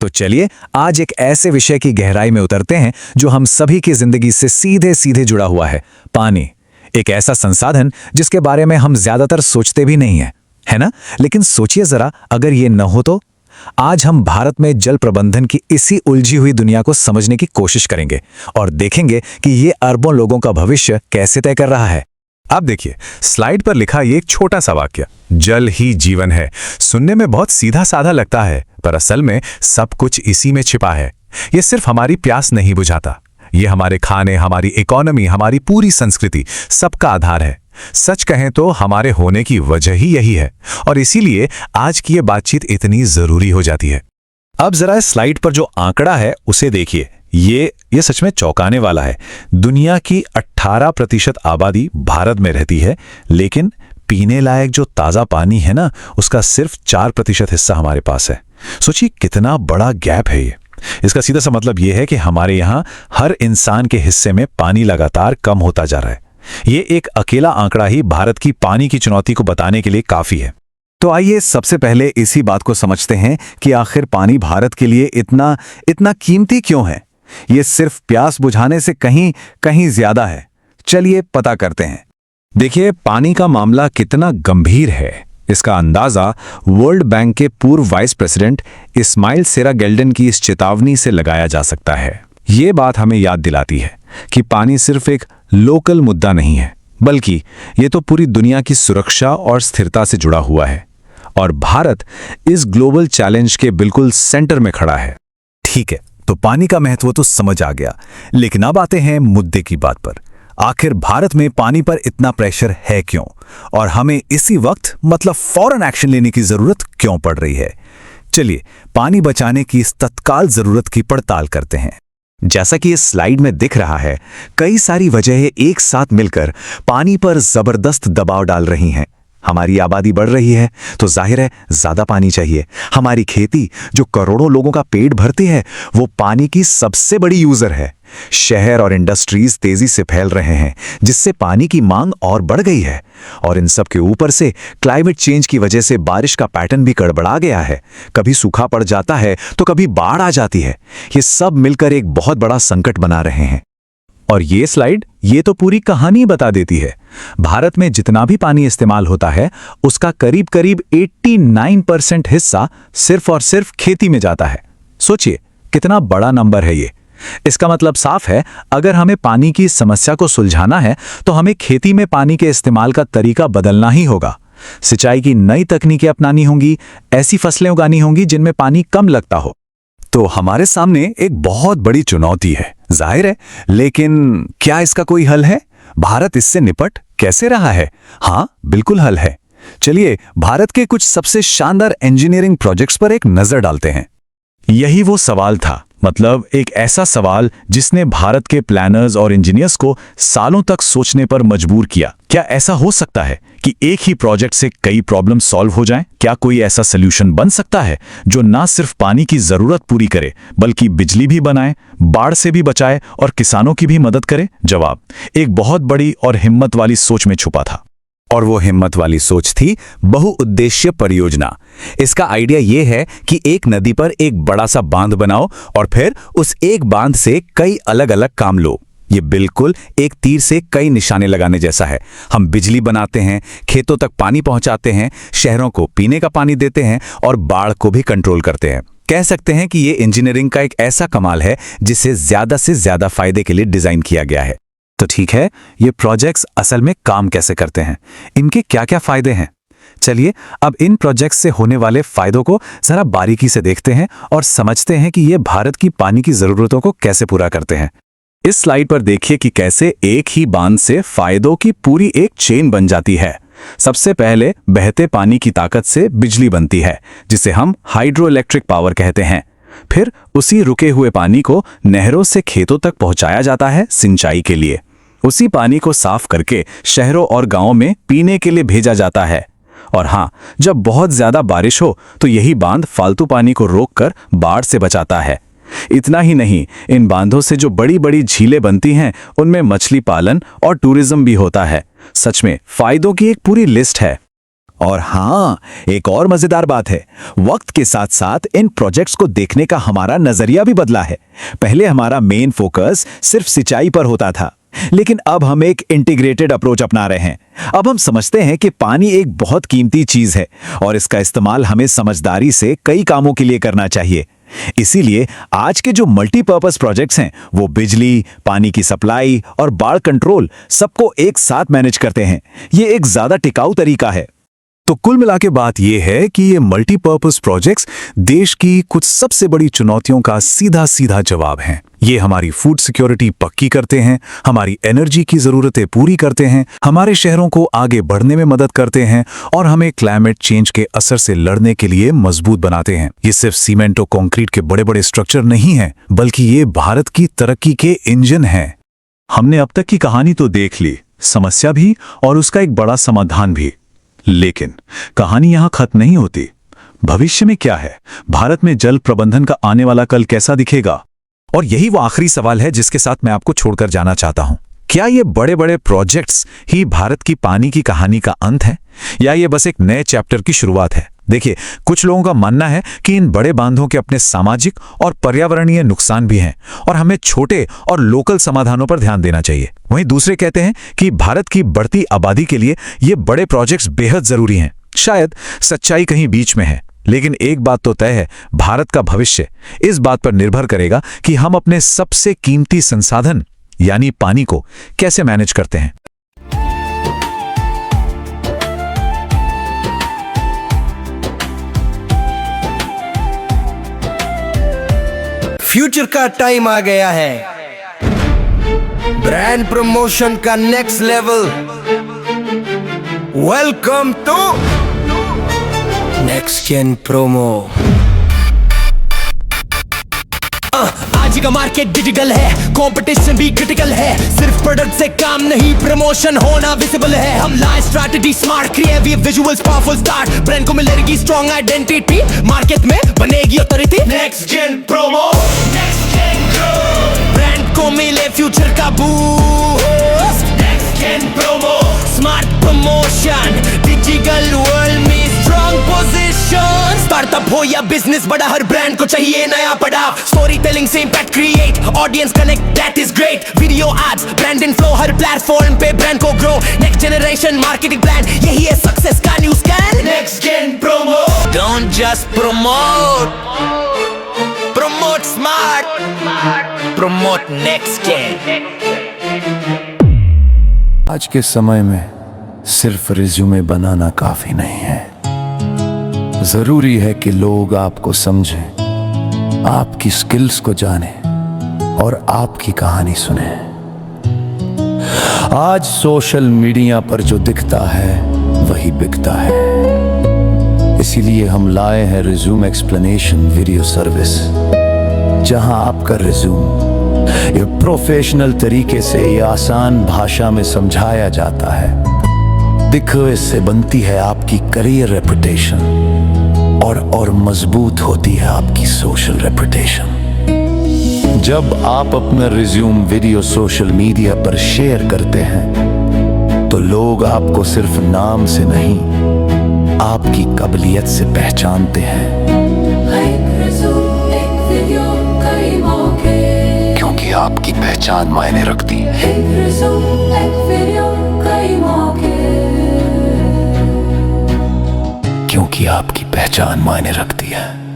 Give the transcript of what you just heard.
तो चलिए आज एक ऐसे विषय की गहराई में उतरते हैं जो हम सभी की जिंदगी से सीधे सीधे जुड़ा हुआ है। पानी, एक ऐसा संसाधन जिसके बारे में हम ज्यादातर सोचते भी नहीं हैं, है ना? लेकिन सोचिए जरा, अगर ये न हो तो। आज हम भारत में जल प्रबंधन की इसी उलझी हुई दुनिया को समझने की कोशिश करेंगे और देखेंगे कि ये अरबों लोगों का भविष्य कैसे तय कर रहा है। आप देखिए, स्लाइड पर लिखा ये एक छोटा सा वाक्य, जल ही जीवन है, सुनने में बहुत सीधा साधा लगता है, पर असल में सब कुछ इसी में छिपा है। ये सिर्फ हमारी प्यास नहीं बुझाता, ये हमारे खाने, हमारी इकोनॉमी, हमारी पूरी संस्कृति, सबका आधार है। सच कहें तो हमारे होने की वजह ही यही है, और इसीलिए आज की ये बातचीत इतनी जरूरी हो जाती है। अब जरा इस स्लाइड पर जो आंकड़ा है उसे देखिए। ये सच में चौंकाने वाला है। दुनिया की 18% आबादी भारत में रहती है, लेकिन पीने लायक जो ताज़ा पानी है ना, उसका सिर्फ 4% हिस्सा हमारे पास है। सोचिए कितना बड़ा गैप है ये। इसका सीधा सा मतलब ये है कि हमारे यहाँ हर इंसान के हिस्से में पानी लगातार कम होता जा रहा है। ये एक अकेला आंकड़ा ही भारत की पानी की चुनौती को बताने के लिए काफी है। तो आइए सबसे पहले इसी बात को समझते हैं कि आखिर पानी भारत के लिए इतना कीमती क्यों है। ये सिर्फ प्यास बुझाने से कहीं ज्यादा है। चलिए पता करते हैं। देखिए, पानी का मामला कितना गंभीर है, इसका अंदाजा वर्ल्ड बैंक के पूर्व वाइस प्रेसिडेंट इस्माइल सेरागेल्डन की इस चेतावनी से लगाया जा सकता है। ये बात हमें याद दिलाती है कि पानी सिर्फ एक लोकल मुद्दा नहीं है, बल्कि ये तो पूरी दुनिया की सुरक्षा और स्थिरता से जुड़ा हुआ है, और भारत इस ग्लोबल चैलेंज के बिल्कुल सेंटर में खड़ा है। ठीक है, तो पानी का महत्व तो समझ आ गया, लेकिन अब आते हैं मुद्दे की बात पर। आखिर भारत में पानी पर इतना प्रेशर है क्यों, और हमें इसी वक्त मतलब फौरन एक्शन लेने की जरूरत क्यों पड़ रही है? चलिए पानी बचाने की इस तत्काल जरूरत की पड़ताल करते हैं। जैसा कि इस स्लाइड में दिख रहा है, कई सारी वजहें एक साथ मिलकर पानी पर जबरदस्त दबाव डाल रही हैं। हमारी आबादी बढ़ रही है तो जाहिर है ज्यादा पानी चाहिए। हमारी खेती जो करोड़ों लोगों का पेट भरती है, वो पानी की सबसे बड़ी यूजर है। शहर और इंडस्ट्रीज तेजी से फैल रहे हैं, जिससे पानी की मांग और बढ़ गई है। और इन सब के ऊपर से क्लाइमेट चेंज की वजह से बारिश का पैटर्न भी गड़बड़ा गया है। कभी सूखा पड़ जाता है तो कभी बाढ़ आ जाती है। ये सब मिलकर एक बहुत बड़ा संकट बना रहे हैं। और ये स्लाइड ये तो पूरी कहानी बता देती है। भारत में जितना भी पानी इस्तेमाल होता है, उसका करीब 89% हिस्सा सिर्फ और सिर्फ खेती में जाता है। सोचिए कितना बड़ा नंबर है ये। इसका मतलब साफ है, अगर हमें पानी की समस्या को सुलझाना है तो हमें खेती में पानी के इस्तेमाल का तरीका बदलना ही होगा। सिंचाई की नई तकनीकें अपनानी होंगी, ऐसी फसलें उगानी होंगी जिनमें पानी कम लगता हो। तो हमारे सामने एक बहुत बड़ी चुनौती है, जाहिर है, लेकिन क्या इसका कोई हल है? भारत इससे निपट कैसे रहा है? हाँ, बिल्कुल हल है। चलिए भारत के कुछ सबसे शानदार इंजीनियरिंग प्रोजेक्ट्स पर एक नजर डालते हैं। यही वो सवाल था, मतलब एक ऐसा सवाल जिसने भारत के प्लानर्स और इंजीनियर्स को सालों तक सोचने पर मजबूर किया। क्या ऐसा हो सकता है कि एक ही प्रोजेक्ट से कई प्रॉब्लम सॉल्व हो जाएं? क्या कोई ऐसा सॉल्यूशन बन सकता है जो ना सिर्फ पानी की जरूरत पूरी करे, बल्कि बिजली भी बनाए, बाढ़ से भी बचाए और किसानों की भी मदद करे? जवाब एक बहुत बड़ी और हिम्मत वाली सोच में छुपा था। और वो हिम्मत वाली सोच थी बहुउद्देश्य परियोजना। इसका आइडिया ये है कि एक नदी पर एक बड़ा सा बांध बनाओ और फिर उस एक बांध से कई अलग अलग काम लो। ये बिल्कुल एक तीर से कई निशाने लगाने जैसा है। हम बिजली बनाते हैं, खेतों तक पानी पहुंचाते हैं, शहरों को पीने का पानी देते हैं और बाढ़ को भी कंट्रोल करते हैं। कह सकते हैं कि ये इंजीनियरिंग का एक ऐसा कमाल है जिसे ज्यादा से ज्यादा फायदे के लिए डिजाइन किया गया है। तो ठीक है, ये प्रोजेक्ट्स असल में काम कैसे करते हैं? इनके क्या क्या फायदे हैं? चलिए अब इन प्रोजेक्ट्स से होने वाले फायदों को जरा बारीकी से देखते हैं और समझते हैं कि ये भारत की पानी की जरूरतों को कैसे पूरा करते हैं। इस स्लाइड पर देखिए कि कैसे एक ही बांध से फायदों की पूरी एक चेन बन जाती है। सबसे पहले बहते पानी की ताकत से बिजली बनती है, जिसे हम हाइड्रो इलेक्ट्रिक पावर कहते हैं। फिर उसी रुके हुए पानी को नहरों से खेतों तक पहुंचाया जाता है सिंचाई के लिए। उसी पानी को साफ करके शहरों और गांवों में पीने के लिए भेजा जाता है। और हाँ, जब बहुत ज्यादा बारिश हो तो यही बांध फालतू पानी को रोककर बाढ़ से बचाता है। इतना ही नहीं, इन बांधों से जो बड़ी बड़ी झीलें बनती हैं, उनमें मछली पालन और टूरिज्म भी होता है। सच में फायदों की एक पूरी लिस्ट है। और हाँ, एक और मजेदार बात है, वक्त के साथ साथ इन प्रोजेक्ट्स को देखने का हमारा नजरिया भी बदला है। पहले हमारा मेन फोकस सिर्फ सिंचाई पर होता था, लेकिन अब हम एक इंटीग्रेटेड अप्रोच अपना रहे हैं। अब हम समझते हैं कि पानी एक बहुत कीमती चीज है और इसका इस्तेमाल हमें समझदारी से कई कामों के लिए करना चाहिए। इसीलिए आज के जो मल्टीपर्पस प्रोजेक्ट्स हैं, वो बिजली, पानी की सप्लाई और बाढ़ कंट्रोल सबको एक साथ मैनेज करते हैं। ये एक ज्यादा टिकाऊ तरीका है। तो कुल मिला के बात यह है कि ये मल्टीपर्पस प्रोजेक्ट्स देश की कुछ सबसे बड़ी चुनौतियों का सीधा सीधा जवाब हैं। ये हमारी फूड सिक्योरिटी पक्की करते हैं, हमारी एनर्जी की जरूरतें पूरी करते हैं, हमारे शहरों को आगे बढ़ने में मदद करते हैं और हमें क्लाइमेट चेंज के असर से लड़ने के लिए मजबूत बनाते हैं। ये सिर्फ सीमेंट और कंक्रीट के बड़े बड़े स्ट्रक्चर नहीं हैं, बल्कि ये भारत की तरक्की के इंजन हैं। हमने अब तक की कहानी तो देख ली, समस्या भी और उसका एक बड़ा समाधान भी। लेकिन कहानी यहां खत्म नहीं होती। भविष्य में क्या है? भारत में जल प्रबंधन का आने वाला कल कैसा दिखेगा? और यही वो आखिरी सवाल है जिसके साथ मैं आपको छोड़कर जाना चाहता हूं। क्या ये बड़े बड़े प्रोजेक्ट्स ही भारत की पानी की कहानी का अंत है, या ये बस एक नए चैप्टर की शुरुआत है? देखिए, कुछ लोगों का मानना है कि इन बड़े बांधों के अपने सामाजिक और पर्यावरणीय नुकसान भी हैं और हमें छोटे और लोकल समाधानों पर ध्यान देना चाहिए। वहीं दूसरे कहते हैं कि भारत की बढ़ती आबादी के लिए ये बड़े प्रोजेक्ट्स बेहद जरूरी हैं। शायद सच्चाई कहीं बीच में है, लेकिन एक बात तो तय है, भारत का भविष्य इस बात पर निर्भर करेगा कि हम अपने सबसे कीमती संसाधन यानी पानी को कैसे मैनेज करते हैं। फ्यूचर का टाइम आ गया है, ब्रांड प्रमोशन का next level. Welcome to next gen promo. आज का मार्केट डिजिटल है, कंपटीशन भी क्रिटिकल है। सिर्फ प्रोडक्ट से काम नहीं, प्रमोशन होना विजिबल है। हम लाए strategy smart, creative visuals, powerful start. Brand को मिलेगी स्ट्रॉन्ग आइडेंटिटी, मार्केट में बनेगी authority. Next gen promo, next gen grow. Brand को मिले फ्यूचर का boost. Next gen promo, smart promotion, digital world में स्ट्रॉन्ग पोजीशन। स्टार्टअप हो या बिजनेस बड़ा, हर ब्रांड को चाहिए नया पड़ाव। स्टोरी टेलिंग से impact create, audience connect, that is great. Video ads, brand in flow, हर प्लेटफॉर्म पे ब्रांड को grow. Next generation marketing plan, यही है सक्सेस का new scan. Next gen promo, don't just promote, promote smart, promote next gen. आज के समय में सिर्फ रिज्यूमे बनाना काफी नहीं है। जरूरी है कि लोग आपको समझें, आपकी स्किल्स को जानें और आपकी कहानी सुने। आज सोशल मीडिया पर जो दिखता है वही बिकता है। इसीलिए हम लाए हैं रिज्यूम एक्सप्लेनेशन वीडियो सर्विस, जहां आपका रिज्यूम ये प्रोफेशनल तरीके से ये आसान भाषा में समझाया जाता है। देखो, इससे बनती है आपकी करियर रेपुटेशन और मजबूत होती है आपकी सोशल रेपुटेशन। जब आप अपना रिज्यूम वीडियो सोशल मीडिया पर शेयर करते हैं तो लोग आपको सिर्फ नाम से नहीं, आपकी काबिलियत से पहचानते हैं। क्योंकि आपकी पहचान मायने रखती है। क्योंकि आपकी पहचान मायने रखती है।